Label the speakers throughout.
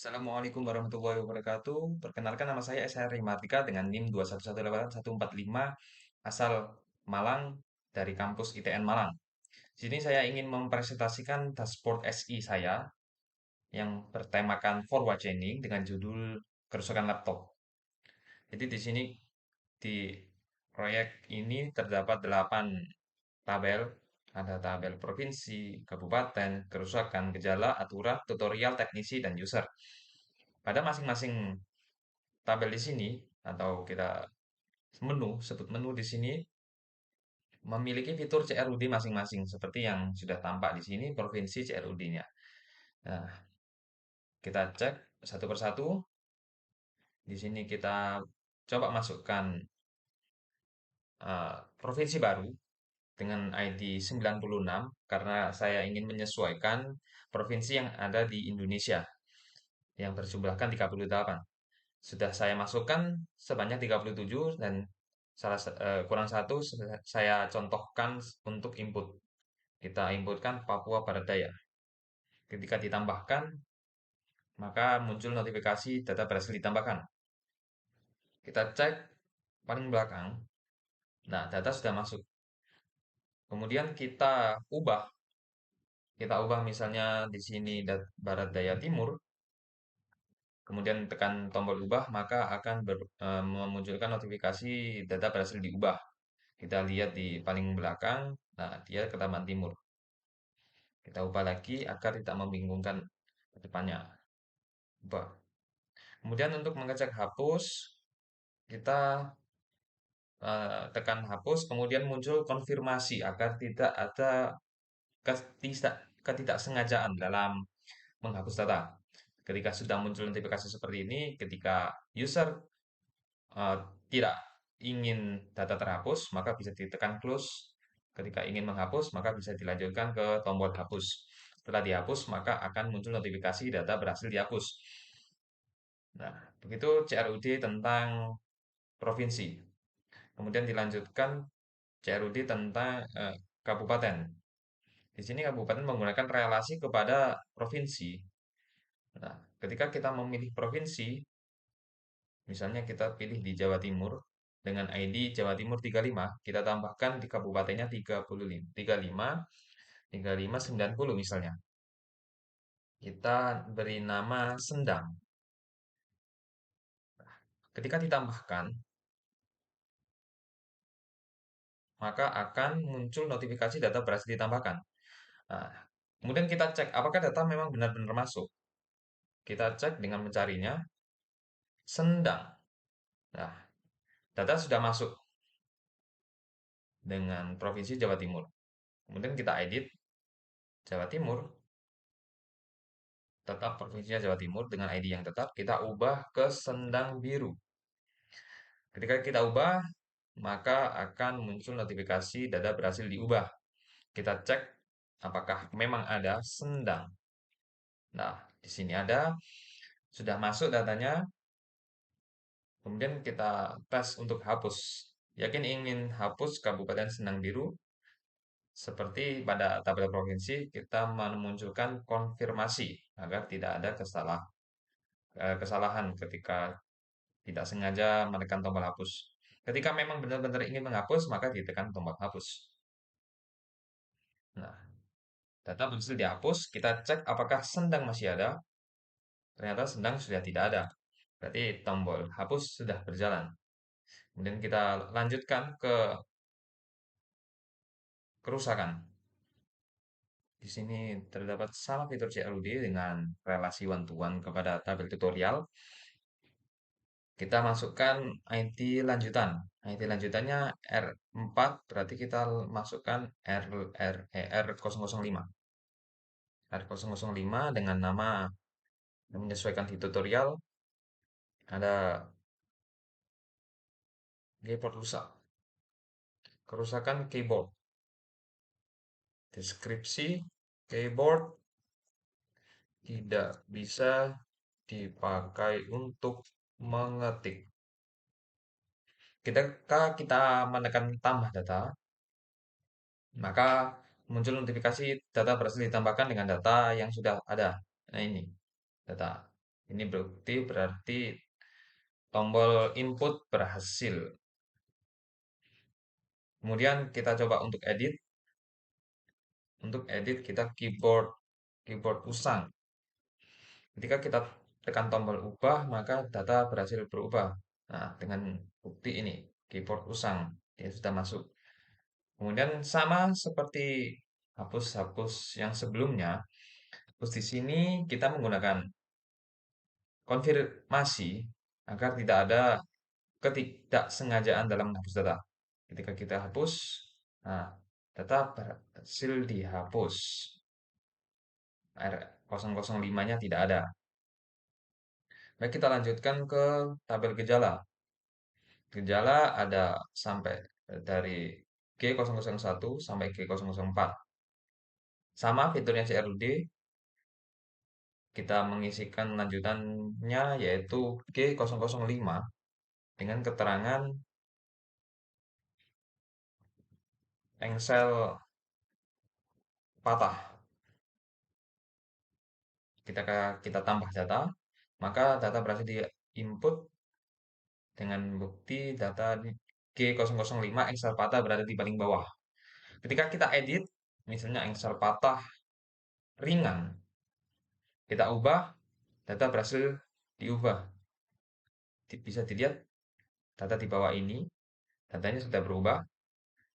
Speaker 1: Assalamualaikum warahmatullahi wabarakatuh. Perkenalkan nama saya SR Mardika dengan NIM 2118145 asal Malang dari kampus ITN Malang. Di sini saya ingin mempresentasikan dashboard SI saya yang bertemakan forward chaining dengan judul kerusakan laptop. Jadi di sini di proyek ini terdapat 8 tabel. Ada tabel provinsi, kabupaten, kerusakan, gejala, aturan, tutorial, teknisi, dan user. Pada masing-masing tabel di sini atau kita sebut menu di sini memiliki fitur CRUD masing-masing seperti yang sudah tampak di sini provinsi CRUD-nya. Nah, kita cek satu persatu. Di sini kita coba masukkan provinsi baru dengan ID 96 karena saya ingin menyesuaikan provinsi yang ada di Indonesia yang berjumlahkan 38. Sudah saya masukkan sebanyak 37 dan kurang satu saya contohkan untuk input. Kita inputkan Papua Barat Daya. Ketika ditambahkan, maka muncul notifikasi data berhasil ditambahkan. Kita cek paling belakang. Nah, data sudah masuk. Kemudian kita ubah misalnya di sini Barat Daya Timur. Kemudian tekan tombol ubah, maka akan memunculkan notifikasi data berhasil diubah. Kita lihat di paling belakang, nah dia ke Taman Timur. Kita ubah lagi agar tidak membingungkan ke depannya. Ubah. Kemudian untuk mengecek hapus, kita tekan hapus, kemudian muncul konfirmasi agar tidak ada ketidaksengajaan dalam menghapus data. Ketika sudah muncul notifikasi seperti ini, ketika user eh, tidak ingin data terhapus, maka bisa ditekan close. Ketika ingin menghapus, maka bisa dilanjutkan ke tombol hapus. Setelah dihapus, maka akan muncul notifikasi data berhasil dihapus. Nah, begitu CRUD tentang provinsi. Kemudian dilanjutkan CRUD tentang kabupaten. Di sini kabupaten menggunakan relasi kepada provinsi. Nah, ketika kita memilih provinsi, misalnya kita pilih di Jawa Timur dengan ID Jawa Timur 35, kita tambahkan di kabupatennya 35, 35, 35, 90 misalnya. Kita beri nama Sendang. Ketika ditambahkan, maka akan muncul notifikasi data berhasil ditambahkan. Nah, kemudian kita cek apakah data memang benar-benar masuk. Kita cek dengan mencarinya Sendang. Nah, data sudah masuk dengan Provinsi Jawa Timur. Kemudian kita edit Jawa Timur, tetap Provinsinya Jawa Timur dengan ID yang tetap, kita ubah ke Sendang Biru. Ketika kita ubah, maka akan muncul notifikasi data berhasil diubah. Kita cek apakah memang ada Sendang. Nah, di sini ada, sudah masuk datanya. Kemudian kita tes untuk hapus. Yakin ingin hapus Kabupaten Sendang Biru? Seperti pada tabel provinsi, kita memunculkan konfirmasi agar tidak ada kesalahan ketika tidak sengaja menekan tombol hapus. Ketika memang benar-benar ingin menghapus, maka ditekan tombol hapus. Nah, data berhasil dihapus, kita cek apakah Sendang masih ada. Ternyata Sendang sudah tidak ada. Berarti tombol hapus sudah berjalan. Kemudian kita lanjutkan ke kerusakan. Di sini terdapat salah fitur CLUD dengan relasi one-to-one kepada tabel tutorial. Kita masukkan ID lanjutan. ID lanjutannya R4, berarti kita masukkan R005. R005 dengan nama yang menyesuaikan di tutorial ada keyboard rusak. Kerusakan keyboard. Deskripsi keyboard tidak bisa dipakai untuk mengetik. Ketika kita menekan tambah data, maka muncul notifikasi data berhasil ditambahkan dengan data yang sudah ada. Nah ini data. Ini bukti berarti tombol input berhasil. Kemudian kita coba untuk edit. Untuk edit kita keyboard usang. Ketika kita tekan tombol ubah, maka data berhasil berubah. Nah, dengan bukti ini, keyboard usang, dia sudah masuk. Kemudian sama seperti hapus-hapus yang sebelumnya, terus di sini kita menggunakan konfirmasi agar tidak ada ketidaksengajaan dalam menghapus data. Ketika kita hapus, nah, data berhasil dihapus. R005-nya tidak ada. Baik, kita lanjutkan ke tabel gejala. Gejala ada sampai dari G001 sampai G004. Sama fiturnya CRUD, kita mengisikan lanjutannya yaitu G005 dengan keterangan engsel patah. Kita tambah data, maka data berhasil diinput dengan bukti data G005 engsel patah berada di paling bawah. Ketika kita edit, misalnya engsel patah ringan, kita ubah, data berhasil diubah. Bisa dilihat data di bawah ini, datanya sudah berubah.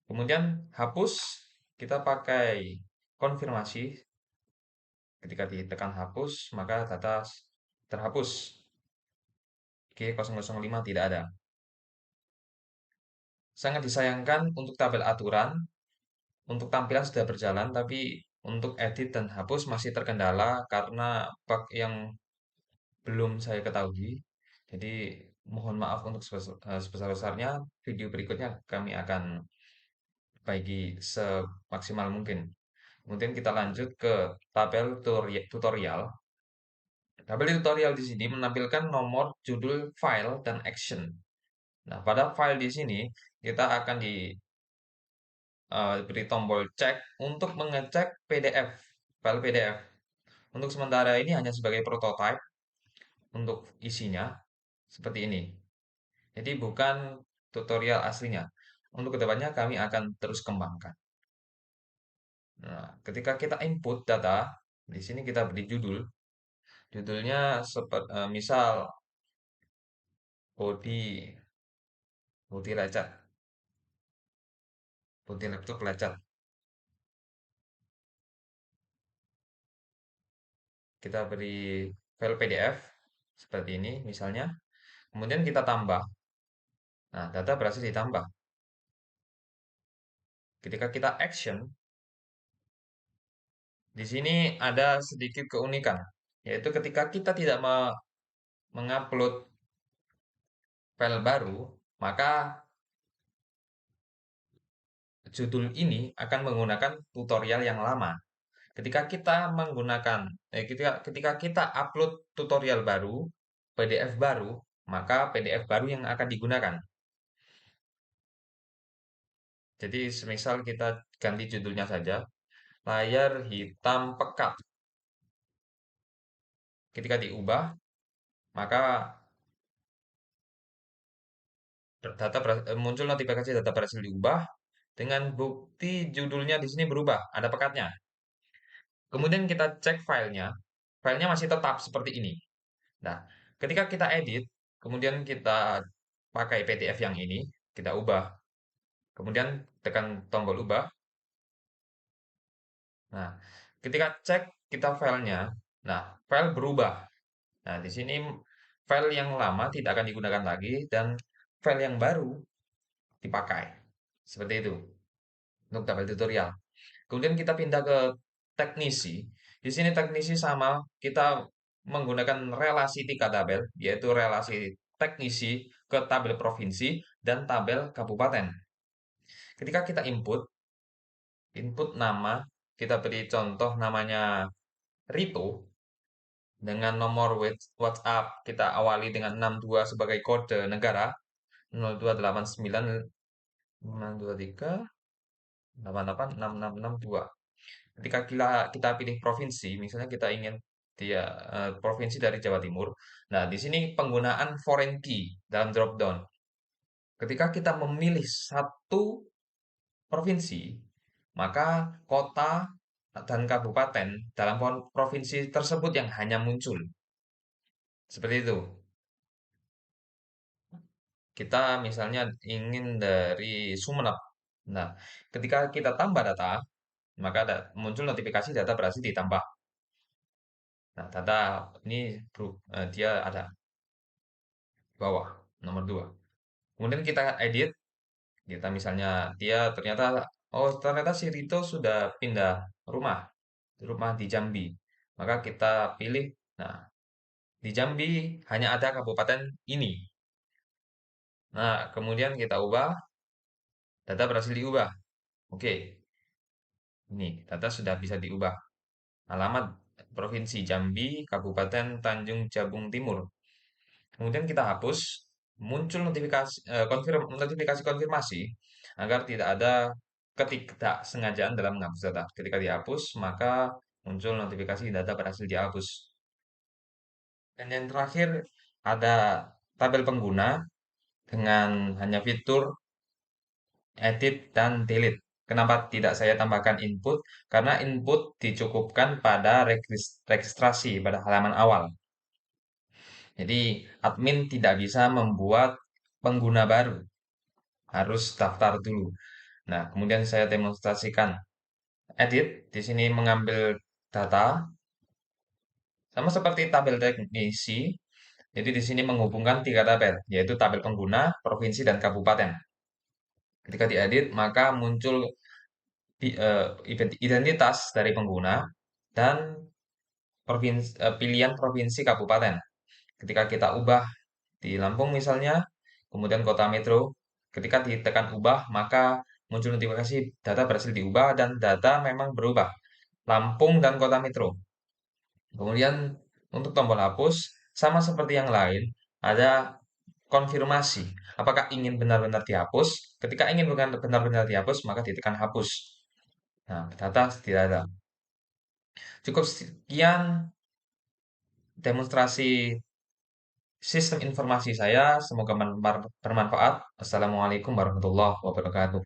Speaker 1: Kemudian hapus, kita pakai konfirmasi. Ketika ditekan hapus, maka data terhapus. G005 tidak ada. Sangat disayangkan untuk tabel aturan, untuk tampilan sudah berjalan, tapi untuk edit dan hapus masih terkendala karena bug yang belum saya ketahui. Jadi mohon maaf untuk sebesar-besarnya. Video berikutnya kami akan baiki semaksimal mungkin. Kemudian kita lanjut ke tabel tutorial. Tabel tutorial di sini menampilkan nomor, judul, file, dan action. Nah, pada file di sini kita akan diberi tombol cek untuk mengecek PDF, file PDF. Untuk sementara ini hanya sebagai prototype untuk isinya seperti ini. Jadi bukan tutorial aslinya. Untuk kedepannya kami akan terus kembangkan. Nah, ketika kita input data, di sini kita beri judul. Judulnya misal body body lecet, body laptop lecet. Kita beri file PDF seperti ini misalnya. Kemudian kita tambah. Nah, data berhasil ditambah. Ketika kita action, di sini ada sedikit keunikan, yaitu ketika kita tidak mengupload file baru, maka judul ini akan menggunakan tutorial yang lama. Ketika kita menggunakan, ketika kita upload tutorial baru, PDF baru, maka PDF baru yang akan digunakan. Jadi, semisal kita ganti judulnya saja, layar hitam pekat. Ketika diubah, maka muncul notifikasi data berhasil diubah dengan bukti judulnya di sini berubah, ada pekatnya. Kemudian kita cek filenya, filenya masih tetap seperti ini. Nah, ketika kita edit, kemudian kita pakai PDF yang ini, kita ubah. Kemudian tekan tombol ubah. Nah, ketika cek kita filenya, nah, file berubah. Nah, di sini file yang lama tidak akan digunakan lagi dan file yang baru dipakai. Seperti itu untuk tabel tutorial. Kemudian kita pindah ke teknisi. Di sini teknisi sama, kita menggunakan relasi tiga tabel, yaitu relasi teknisi ke tabel provinsi dan tabel kabupaten. Ketika kita input nama, kita beri contoh namanya Rito, dengan nomor WhatsApp kita awali dengan 62 sebagai kode negara, 0289 623 88 6662. Ketika kita pilih provinsi, misalnya kita ingin dia provinsi dari Jawa Timur. Nah, di sini penggunaan foreign key dalam drop down. Ketika kita memilih satu provinsi, maka kota dan kabupaten dalam provinsi tersebut yang hanya muncul. Seperti itu. Kita misalnya ingin dari Sumeneb. Nah, ketika kita tambah data, maka muncul notifikasi data berhasil ditambah. Nah, data ini dia ada di bawah, nomor 2. Kemudian kita edit, kita misalnya dia ternyata, oh ternyata si Rito sudah pindah rumah, rumah di Jambi. Maka kita pilih, nah di Jambi hanya ada kabupaten ini. Nah, kemudian kita ubah, data berhasil diubah. Oke, ini data sudah bisa diubah. Alamat Provinsi Jambi, Kabupaten Tanjung Jabung Timur. Kemudian kita hapus, muncul notifikasi notifikasi konfirmasi agar tidak ada ketidaksengajaan dalam menghapus data. Ketika dihapus, maka muncul notifikasi data berhasil dihapus. Dan yang terakhir ada tabel pengguna dengan hanya fitur edit dan delete. Kenapa tidak saya tambahkan input? Karena input dicukupkan pada registrasi pada halaman awal. Jadi admin tidak bisa membuat pengguna baru, harus daftar dulu. Nah, kemudian saya demonstrasikan edit. Di sini mengambil data sama seperti tabel teknisi. Jadi di sini menghubungkan tiga tabel, yaitu tabel pengguna, provinsi, dan kabupaten. Ketika diedit, maka muncul identitas dari pengguna dan pilihan provinsi kabupaten. Ketika kita ubah di Lampung misalnya, kemudian kota metro, ketika ditekan ubah, maka muncul notifikasi data berhasil diubah dan data memang berubah. Lampung dan kota metro. Kemudian untuk tombol hapus, sama seperti yang lain, ada konfirmasi. Apakah ingin benar-benar dihapus? Ketika ingin benar-benar dihapus, maka ditekan hapus. Nah, data tidak ada. Cukup sekian demonstrasi sistem informasi saya. Semoga bermanfaat. Assalamualaikum warahmatullahi wabarakatuh.